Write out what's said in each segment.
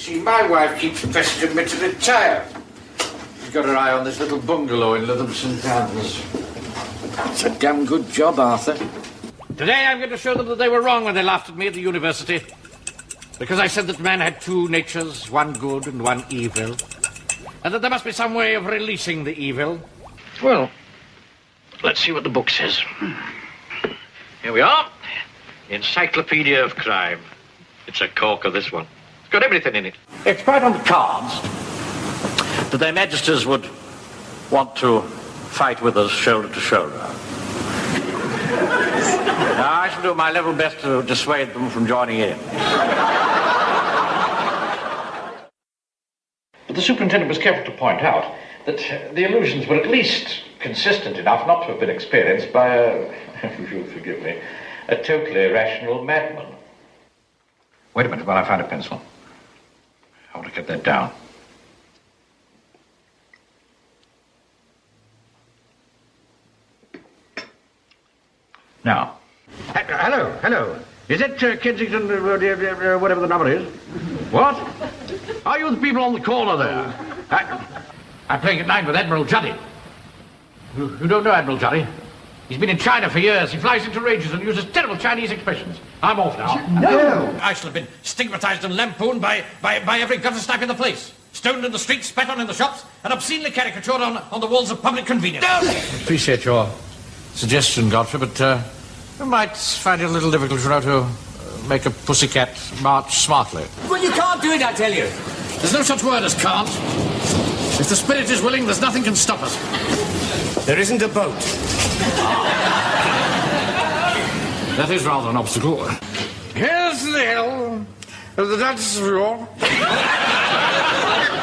See, my wife keeps pestering me to retire. She's got her eye on this little bungalow in Lytham St Albans. It's a damn good job, Arthur. Today I'm going to show them that they were wrong when they laughed at me at the university. Because I said that man had two natures, one good and one evil. And that there must be some way of releasing the evil. Well, let's see what the book says. Here we are. Encyclopedia of Crime. It's a corker, this one. It's got everything in it. It's quite on the cards that their Majesties would want to fight with us shoulder to shoulder. Now, I shall do my level best to dissuade them from joining in. But the superintendent was careful to point out that the illusions were at least consistent enough not to have been experienced by a, if you'll forgive me, a totally irrational madman. Wait a minute while I find a pencil. I want to get that down. Now. Hello. Is that Kensington, whatever the number is? What? Are you the people on the corner there? I'm playing at 9 with Admiral Juddy. You don't know Admiral Juddy? He's been in China for years. He flies into rages and uses terrible Chinese expressions. I'm off now. No! I shall have been stigmatized and lampooned by every gutter snipe in the place. Stoned in the streets, spat on in the shops, and obscenely caricatured on the walls of public convenience. No! Appreciate your suggestion, Godfrey, but you might find it a little difficult to know to make a pussycat march smartly. Well, you can't do it, I tell you. There's no such word as can't. If the spirit is willing, there's nothing can stop us. There isn't a boat. That is rather an obstacle. Here's the hill of the Duchess of York.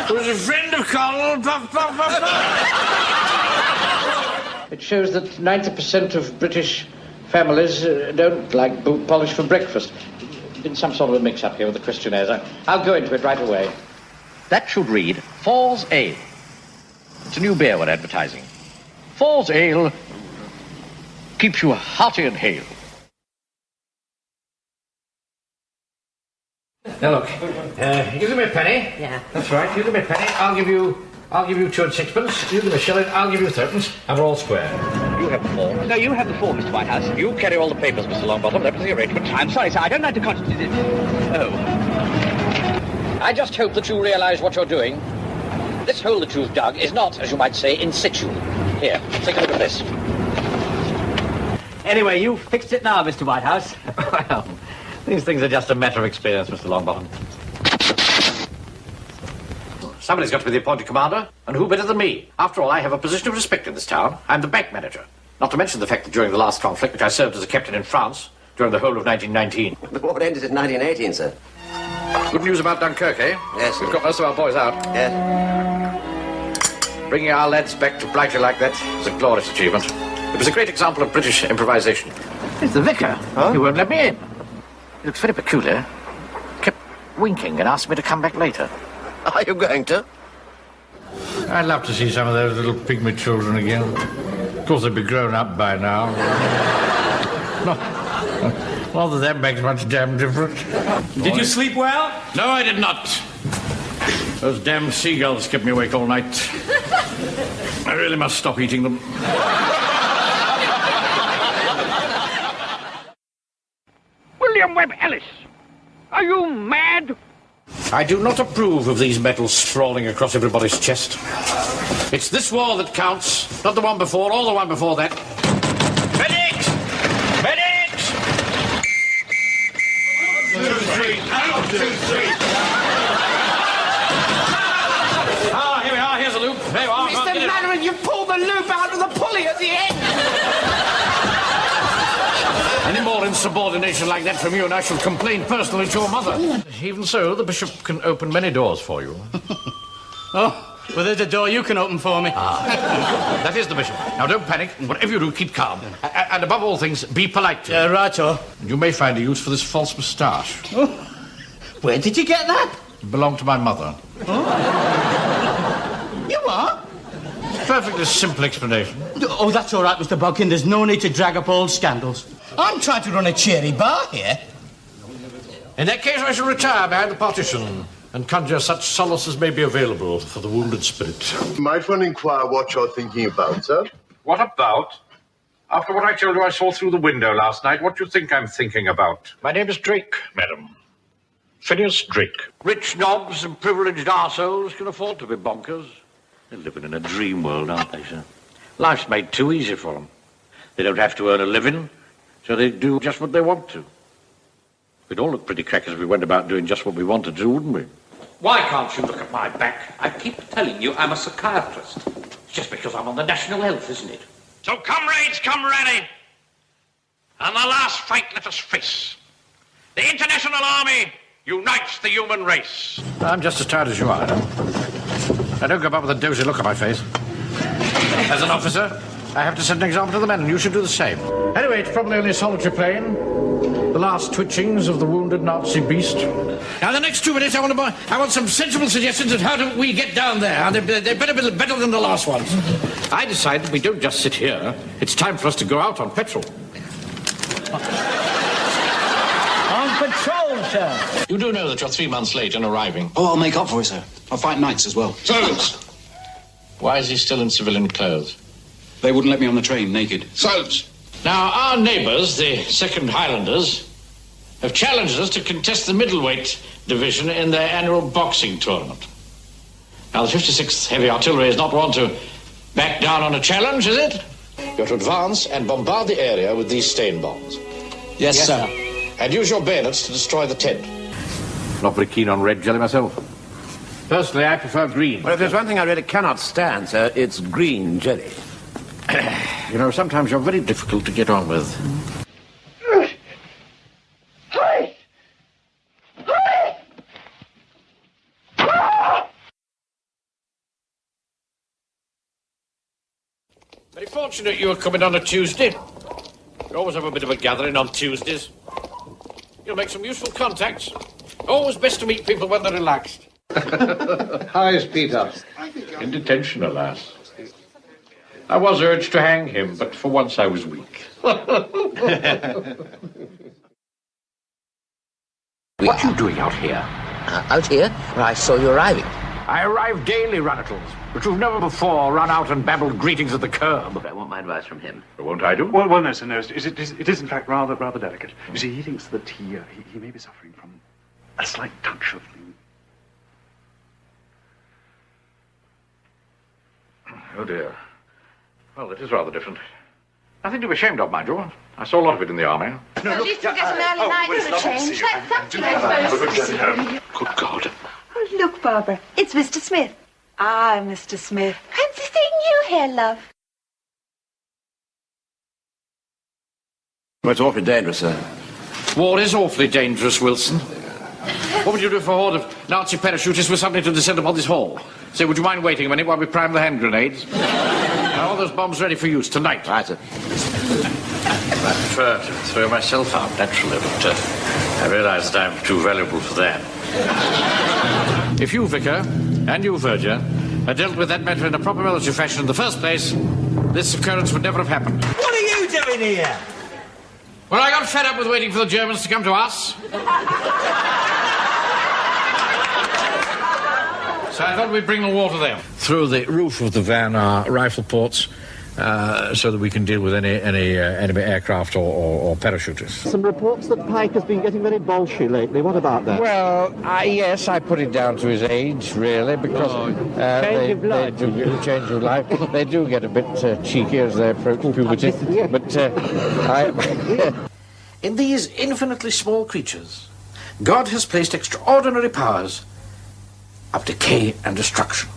Who's a friend of Colonel Puff, Puff, Puff, Puff. It shows that 90% of British families don't like boot polish for breakfast. Been some sort of a mix-up here with the questionnaires. I'll go into it right away. That should read Falls Ale. It's a new beer we're advertising. Falls Ale keeps you hearty and hale. Now look, you give me a penny. Yeah. That's right. You give me a penny. I'll give you 2 and 6pence. You give me a shilling. I'll give you 3pence, and we're all square. You have the 4. No, you have the 4, Mr. Whitehouse. You carry all the papers, Mr. Longbottom. That was the arrangement. I'm sorry, sir. I don't like to constitute it. Oh. I just hope that you realise what you're doing. This hole that you've dug is not, as you might say, in situ. Here, take a look at this. Anyway, you fixed it now, Mr. Whitehouse. Well, these things are just a matter of experience, Mr. Longbottom. Somebody's got to be the appointed commander, and who better than me? After all, I have a position of respect in this town. I'm the bank manager. Not to mention the fact that during the last conflict, which I served as a captain in France, during the whole of 1919. The war ended in 1918, sir. Good news about Dunkirk, eh? Yes. We've got most of our boys out. Yes. Bringing our lads back to Blighty like that is a glorious achievement. It was a great example of British improvisation. It's the vicar. Huh? He won't let me in. He looks very peculiar. Kept winking and asked me to come back later. Are you going to? I'd love to see some of those little pygmy children again. Of course, they'd be grown up by now. Not that that makes much damn difference. Did you sleep well? No, I did not. Those damn seagulls kept me awake all night. I really must stop eating them. William Webb Ellis, are you mad? I do not approve of these medals sprawling across everybody's chest. It's this war that counts, not the one before or the one before that. Medics! Medics! 1, 2, 3. 1, 2, 3. Ah, here we are. Here's a loop. There you are. Mr. Mannering, you pulled the loop out of the pulley at the end. Any more insubordination like that from you, and I shall complain personally to your mother. Even so, the bishop can open many doors for you. Oh, well, there's a door you can open for me. That is the bishop. Now, don't panic. Whatever you do, keep calm. And above all things, be polite to him. Right-o. And you may find a use for this false moustache. Oh. Where did you get that? It belonged to my mother. Oh. You are? Perfectly simple explanation. Oh, that's all right, Mr. Bodkin. There's no need to drag up old scandals. I'm trying to run a cheery bar here. In that case, I shall retire behind the partition. and conjure such solace as may be available for the wounded spirit. Might one inquire what you're thinking about, sir? What about? After what I told you I saw through the window last night, what do you think I'm thinking about? My name is Drake, madam. Phineas Drake. Rich knobs and privileged arseholes can afford to be bonkers. They're living in a dream world, aren't they, sir? Life's made too easy for them. They don't have to earn a living, so they do just what they want to. We'd all look pretty crackers if we went about doing just what we wanted to, wouldn't we? Why can't you look at my back? I keep telling you I'm a psychiatrist. It's just because I'm on the National Health, isn't it? So comrades, come rally. And the last fight let us face. The International Army unites the human race. I'm just as tired as you are. I don't go about with a dozy look on my face. As an officer, I have to set an example to the men, and you should do the same. Anyway, it's probably only a solitary plane. The last twitchings of the wounded Nazi beast. Now, the next 2 minutes, I want some sensible suggestions of how do we get down there. They better be better than the last ones. I decide that we don't just sit here. It's time for us to go out on petrol. On patrol, sir. You do know that you're 3 months late in arriving. Oh, I'll make up for it, sir. I'll fight nights as well. Silence! Why is he still in civilian clothes? They wouldn't let me on the train naked. Silence! Now, our neighbours, the 2nd Highlanders, have challenged us to contest the middleweight division in their annual boxing tournament. Now, the 56th Heavy Artillery is not one to back down on a challenge, is it? You're to advance and bombard the area with these stain bombs. Yes, sir. And use your bayonets to destroy the tent. Not very keen on red jelly myself. Personally, I prefer green. Well, if there's one thing I really cannot stand, sir, it's green jelly. You know, sometimes you're very difficult to get on with. Very fortunate you were coming on a Tuesday. We always have a bit of a gathering on Tuesdays. You'll make some useful contacts. Always best to meet people when they're relaxed. How is Peter? In detention, alas. I was urged to hang him, but for once I was weak. What are you doing out here? Out here? Well, I saw you arriving. I arrive daily, radicals, but you've never before run out and babbled greetings at the curb. But I want my advice from him. Won't I do? Well, no, sir, no. It is in fact rather delicate. You see, he thinks that he may be suffering from a slight touch of... Oh, dear. Well, it is rather different. Nothing to be ashamed of, mind you. I saw a lot of it in the army. At least you get an early night for a change. That's something, I suppose. Good God. Oh, look, Barbara. It's Mr. Smith. Ah, Mr. Smith. Fancy seeing you here, love. Well, it's awfully dangerous, sir. War is awfully dangerous, Wilson. What would you do if a horde of Nazi parachutists were suddenly to descend upon this hall? Say, would you mind waiting a minute while we prime the hand grenades? Are all those bombs ready for use tonight? Right, sir. I prefer to throw myself out, naturally, but I realise that I'm too valuable for that. If you, Vicar, and you, Verger, had dealt with that matter in a proper military fashion in the first place, this occurrence would never have happened. What are you doing here? Well, I got fed up with waiting for the Germans to come to us. So I thought we'd bring the war to them. Through the roof of the van are rifle ports, so that we can deal with any enemy aircraft or parachutists. Some reports that Pike has been getting very bolshy lately. What about that? Well, yes, I put it down to his age, really, because Change of life. Change of life. They do get a bit cheeky as they approach puberty. But In these infinitely small creatures, God has placed extraordinary powers of decay and destruction.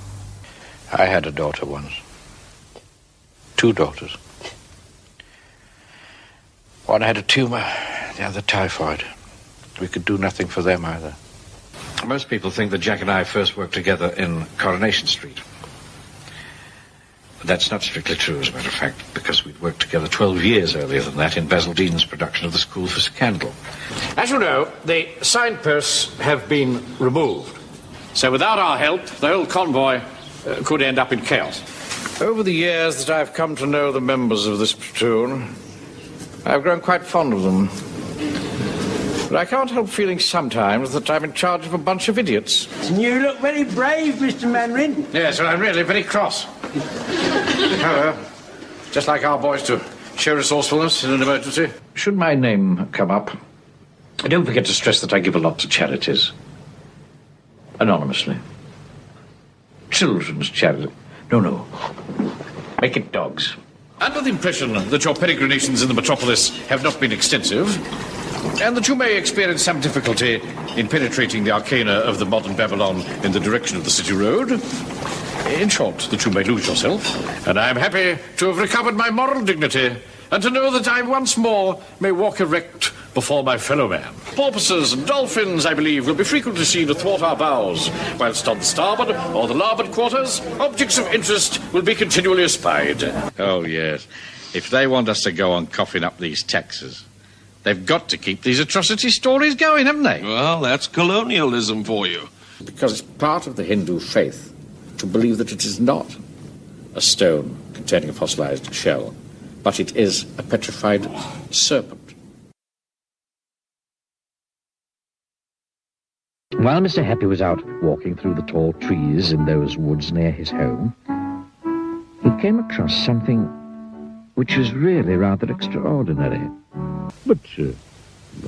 I had a daughter once. 2 daughters. One had a tumour, the other typhoid. We could do nothing for them either. Most people think that Jack and I first worked together in Coronation Street. But that's not strictly true, as a matter of fact, because we'd worked together 12 years earlier than that in Basil Dean's production of The School for Scandal. As you know, the signposts have been removed. So without our help, the whole convoy could end up in chaos. Over the years that I've come to know the members of this platoon, I've grown quite fond of them. But I can't help feeling sometimes that I'm in charge of a bunch of idiots. You look very brave, Mr. Mandarin. Yes, well, I'm really very cross. However, just like our boys to show resourcefulness in an emergency. Should my name come up, don't forget to stress that I give a lot to charities. Anonymously. Children's charity. No. Make it dogs. Under the impression that your peregrinations in the metropolis have not been extensive, and that you may experience some difficulty in penetrating the arcana of the modern Babylon in the direction of the City Road, in short, that you may lose yourself, and I am happy to have recovered my moral dignity, and to know that I once more may walk erect before my fellow man. Porpoises and dolphins, I believe, will be frequently seen athwart our bows, whilst on the starboard or the larboard quarters, objects of interest will be continually espied. Oh, yes. If they want us to go on coughing up these taxes, they've got to keep these atrocity stories going, haven't they? Well, that's colonialism for you. Because it's part of the Hindu faith to believe that it is not a stone containing a fossilized shell, but it is a petrified serpent. While Mr. Happy was out walking through the tall trees in those woods near his home, he came across something which was really rather extraordinary. But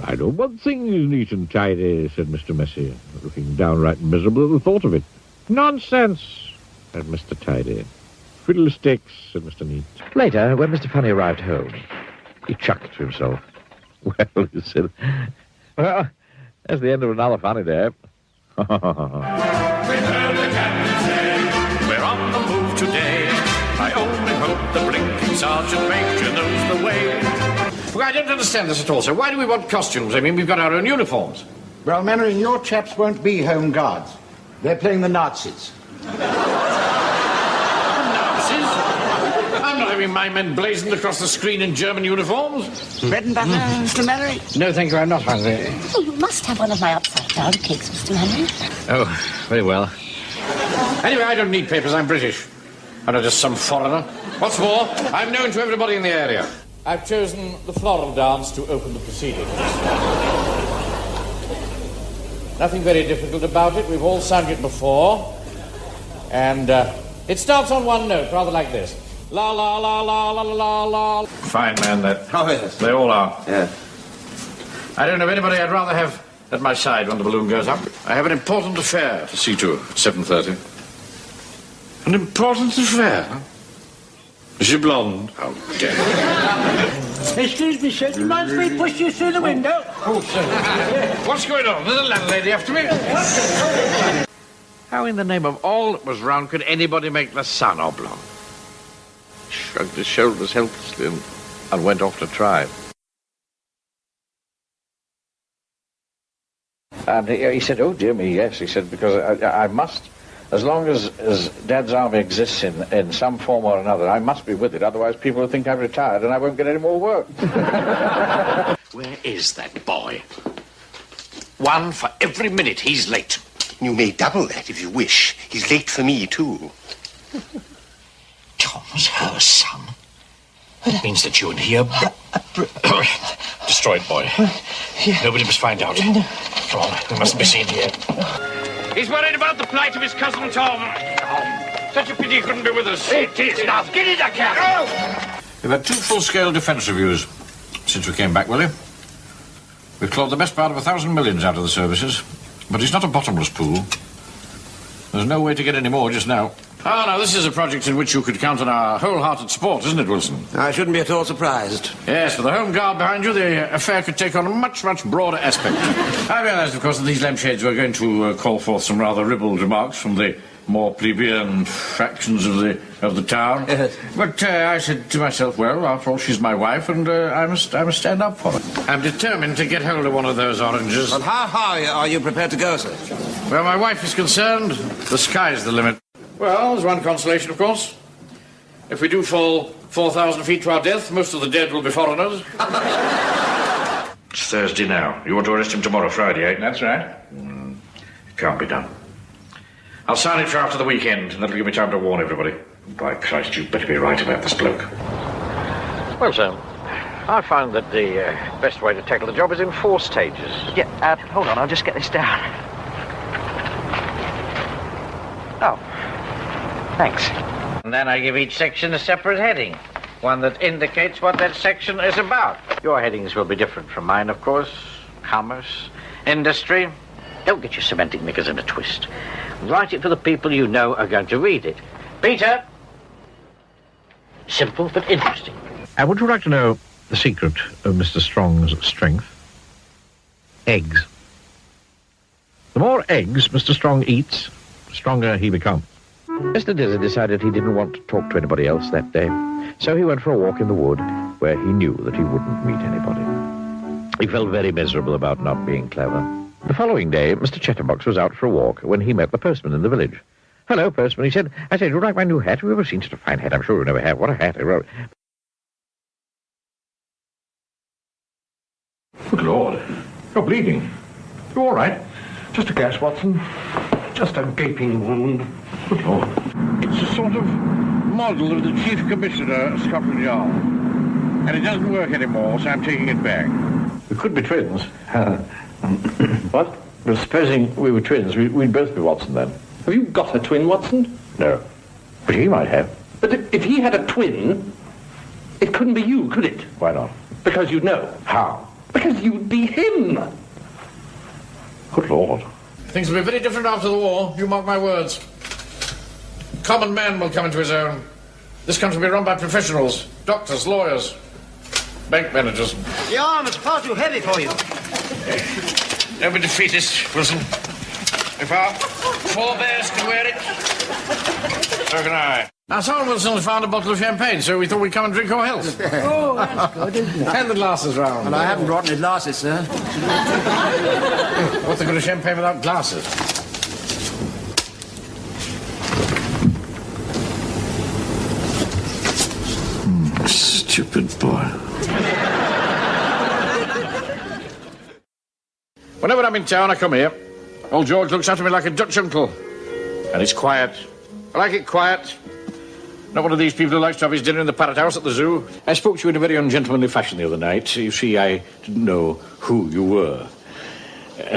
I know one thing is neat and tidy, said Mr. Messier, looking downright miserable at the thought of it. Nonsense, said Mr. Tidy. Fiddlesticks, said Mr. Neat. Later, when Mr. Funny arrived home, he chuckled to himself. Well, he said, well, that's the end of another funny day. We're on the move today. I only hope the blinking Sergeant Major knows the way. Well, I don't understand this at all, sir. Why do we want costumes? I mean, we've got our own uniforms. Well, Mandarin, your chaps won't be Home Guards. They're playing the Nazis. I'm not having my men blazoned across the screen in German uniforms. Bread and butter, Mr. Mandarin? No, thank you, I'm not hungry. Oh, you must have one of my upside-down cakes, Mr. Mandarin. Oh, very well. Anyway, I don't need papers, I'm British. I'm not just some foreigner. What's more, I'm known to everybody in the area. I've chosen the floral dance to open the proceedings. Nothing very difficult about it. We've all sung it before. And it starts on one note, rather like this. La la la la la la la. Fine man, that. Oh, yes. They all are. Yeah. I don't know anybody I'd rather have at my side when the balloon goes up. I have an important affair to see to at 7:30. An important affair? Is she blonde? How dare you? Excuse me, sir. Do you mind if we push you through the window? Oh, sir. What's going on? There's a landlady after me. How in the name of all that was round could anybody make the sun oblong? Shrugged his shoulders helplessly and went off to try. And he said, oh, dear me, yes. He said, because I must, as long as Dad's army exists in some form or another, I must be with it. Otherwise, people will think I've retired and I won't get any more work. Where is that boy? One for every minute he's late. You may double that if you wish. He's late for me, too. Tom's her son. That means that you and he are... Destroyed, boy. Nobody must find out. Come on, we mustn't be seen here. He's worried about the plight of his cousin Tom. Such a pity he couldn't be with us. It is now. Get in the cab. We've had 2 full-scale defence reviews since we came back, Willie. We've clawed the best part of 1,000 millions out of the services, but it's not a bottomless pool. There's no way to get any more just now. Ah, now, this is a project in which you could count on our wholehearted support, isn't it, Wilson? I shouldn't be at all surprised. Yes, with the Home Guard behind you, the affair could take on a much, much broader aspect. I realised, of course, that these lampshades were going to call forth some rather ribald remarks from the more plebeian fractions of the town. Yes. But I said to myself, well, after all, she's my wife, and I must stand up for her. I'm determined to get hold of one of those oranges. Well, how high are you prepared to go, sir? Where my wife is concerned, the sky's the limit. Well, there's one consolation, of course. If we do fall 4,000 feet to our death, most of the dead will be foreigners. It's Thursday now. You want to arrest him tomorrow, Friday, eh? That's right. It can't be done. I'll sign it for after the weekend, and that'll give me time to warn everybody. By Christ, you'd better be right about this bloke. Well, sir, I found that the best way to tackle the job is in 4 stages. Yeah, hold on, I'll just get this down. Oh, thanks. And then I give each section a separate heading, one that indicates what that section is about. Your headings will be different from mine, of course. Commerce, industry. Don't get your semantic knickers in a twist. Write it for the people you know are going to read it. Peter! Simple but interesting. And would you like to know the secret of Mr. Strong's strength? Eggs. The more eggs Mr. Strong eats, the stronger he becomes. Mr. Dizzy decided he didn't want to talk to anybody else that day, so he went for a walk in the wood where he knew that he wouldn't meet anybody. He felt very miserable about not being clever. The following day, Mr. Chatterbox was out for a walk when he met the postman in the village. "Hello, postman," he said. "I said, you like my new hat? Have you ever seen such a fine hat? I'm sure you never have. What a hat." Good Lord, you're bleeding. You all right? Just a gash, Watson. Just a gaping wound. Good Lord. It's a sort of model of the Chief Commissioner of Scotland Yard. And it doesn't work anymore, so I'm taking it back. We could be twins. What? Well, supposing we were twins, we'd both be Watson then. Have you got a twin, Watson? No. But he might have. But if he had a twin, it couldn't be you, could it? Why not? Because you'd know. How? Because you'd be him. Good Lord. Things will be very different after the war, you mark my words. Common man will come into his own. This country will be run by professionals, doctors, lawyers, bank managers. The arm is far too heavy for you. Don't be defeatist, Wilson. If our forebears can wear it, so can I. Now, Solomon Wilson has found a bottle of champagne, so we thought we'd come and drink your health. Oh, that's good, isn't it? Hand the glasses round. Well, I haven't brought any glasses, sir. What's the good of champagne without glasses? Stupid boy. Whenever I'm in town, I come here. Old George looks after me like a Dutch uncle. And it's quiet. I like it quiet. Not one of these people who likes to have his dinner in the parrot house at the zoo. I spoke to you in a very ungentlemanly fashion the other night. You see, I didn't know who you were.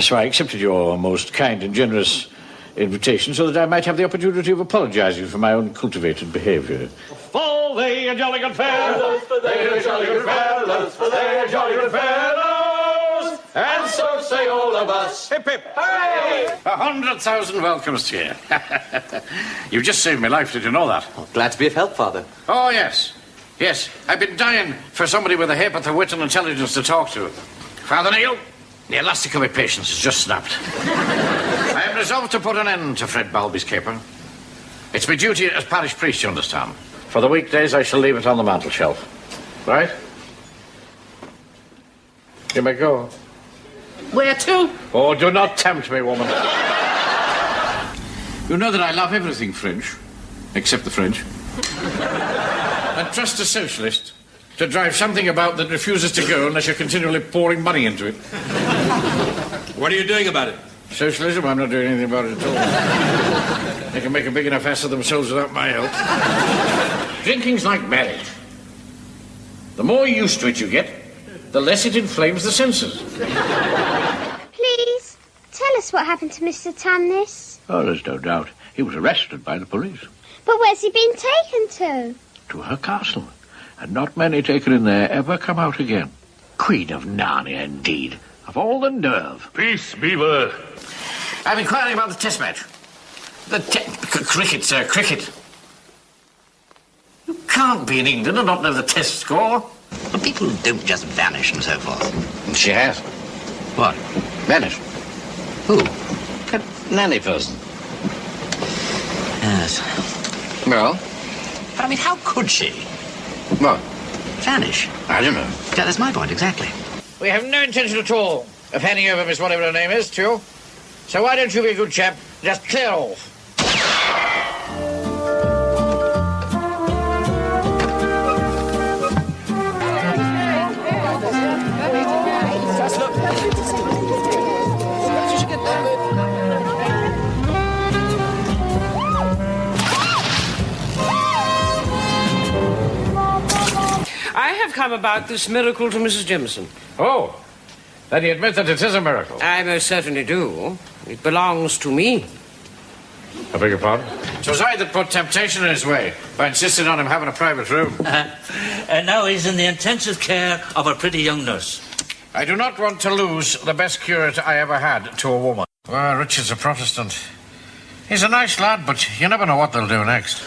So I accepted your most kind and generous invitation so that I might have the opportunity of apologizing for my uncultivated behavior. For they are jolly good fellows, for they are jolly good fellows, for they are jolly good fellows, and so say all of us. Hip, hip, hooray! 100,000 welcomes to you. You've just saved my life, did you know that? Oh, glad to be of help, Father. Oh, yes. Yes, I've been dying for somebody with a hairbreadth of wit and intelligence to talk to. Father Neil, the elastic of my patience has just snapped. I am resolved to put an end to Fred Balby's caper. It's my duty as parish priest, you understand. For the weekdays, I shall leave it on the mantel shelf. Right? You may go. Where to? Oh, do not tempt me, woman. You know that I love everything French, except the French. And trust a socialist to drive something about that refuses to go unless you're continually pouring money into it. What are you doing about it? Socialism? I'm not doing anything about it at all. They can make a big enough ass of themselves without my help. Drinking's like marriage. The more used to it you get, the less it inflames the senses. Please, tell us what happened to Mr. Tumnus. Oh, there's no doubt. He was arrested by the police. But where's he been taken to? To her castle. And not many taken in there ever come out again. Queen of Narnia, indeed. Of all the nerve. Peace, Beaver. I'm inquiring about the test match. Cricket, sir, cricket. You can't be in England and not know the test score. But people don't just vanish and so forth. She has. What? Vanished. Who? That nanny person. Yes. Well? But I mean, how could she? What? Vanish. I don't know. Yeah, that's my point, exactly. We have no intention at all of handing over Miss whatever her name is to you. So why don't you be a good chap, just clear off. I have come about this miracle to Mrs. Jemison? Oh, then you admit that it is a miracle? I most certainly do. It belongs to me. I beg your pardon? It was I that put temptation in his way by insisting on him having a private room. And now he's in the intensive care of a pretty young nurse. I do not want to lose the best curate I ever had to a woman. Well, Richard's a Protestant. He's a nice lad, but you never know what they'll do next.